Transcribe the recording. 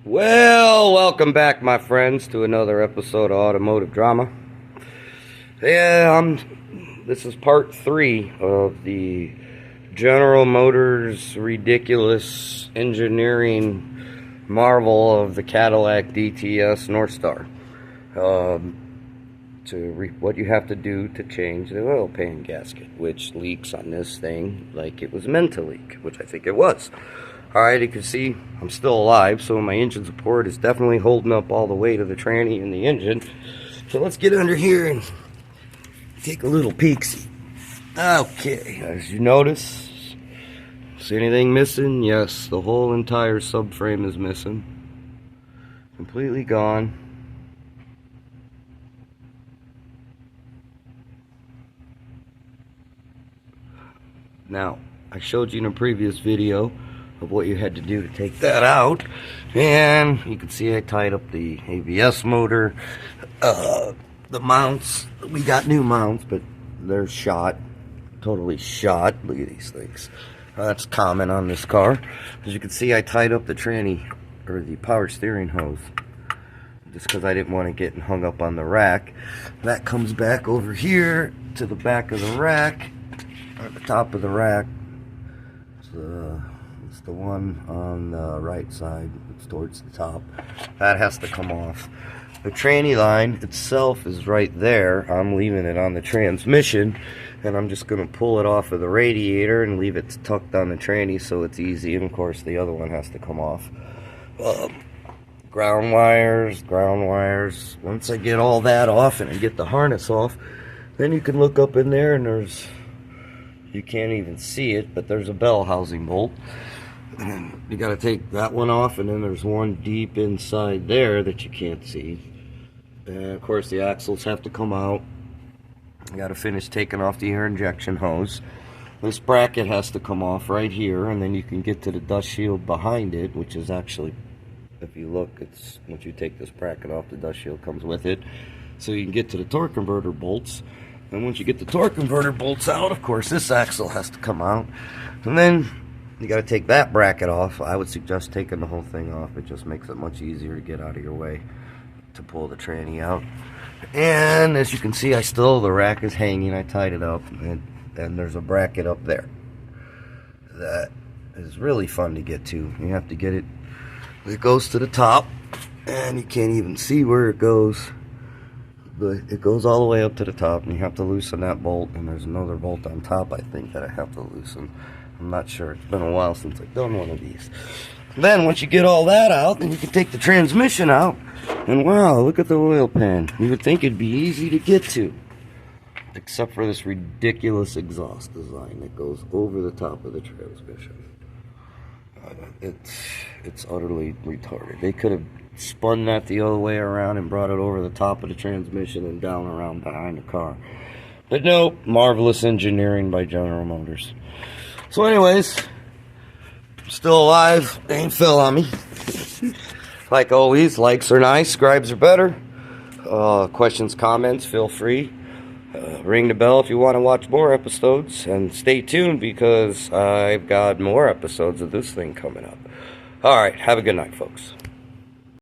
Well, welcome back, my friends, to another episode of Automotive Drama. This is part 3 of the General Motors ridiculous engineering marvel of the Cadillac DTS North Star. What you have to do to change the oil pan gasket, which leaks on this thing like it was meant to leak, which I think it was. Alright, you can see I'm still alive, so my engine support is definitely holding up all the weight of the tranny and the engine. So let's get under here and take a little peek-see. Okay, as you notice, see anything missing? Yes, the whole entire subframe is missing. Completely gone. Now, I showed you in a previous video of what you had to do to take that out, and you can see I tied up the ABS motor, the mounts. We got new mounts, but they're shot, totally shot. Look at these things. That's common on this car. As you can see, I tied up the tranny, or the power steering hose, just because I didn't want to get hung up on the rack. That comes back over here to the back of the rack, at the top of the rack. It's the one on the right side. It's towards the top. That has to come off. The tranny line itself is right there. I'm leaving it on the transmission, and I'm just going to pull it off of the radiator and leave it tucked on the tranny so it's easy. And of course the other one has to come off. Ground wires. Once I get all that off and I get the harness off, then you can look up in there and you can't even see it, but there's a bell housing bolt. And you got to take that one off, and then there's one deep inside there that you can't see. And of course the axles have to come out. You got to finish taking off the air injection hose. This bracket has to come off right here, and then you can get to the dust shield behind it, which is actually, if you look, it's once you take this bracket off, the dust shield comes with it. So you can get to the torque converter bolts. And once you get the torque converter bolts out, of course this axle has to come out. And then you got to take that bracket off. I would suggest taking the whole thing off. It just makes it much easier to get out of your way to pull the tranny out. And as you can see, the rack is hanging. I tied it up, and there's a bracket up there. That is really fun to get to. You have to get it. It goes to the top, and you can't even see where it goes. But it goes all the way up to the top, and you have to loosen that bolt. And there's another bolt on top, I think, that I have to loosen. I'm not sure. It's been a while since I've done one of these. Then once you get all that out, then you can take the transmission out, and wow, look at the oil pan. You would think it'd be easy to get to, except for this ridiculous exhaust design that goes over the top of the transmission. It's utterly retarded. They could have spun that the other way around and brought it over the top of the transmission and down around behind the car. But no, marvelous engineering by General Motors. So anyways, still alive. They ain't fell on me. Like always, likes are nice, scribes are better. Questions, comments, feel free. Ring the bell if you want to watch more episodes. And stay tuned, because I've got more episodes of this thing coming up. Alright, have a good night, folks.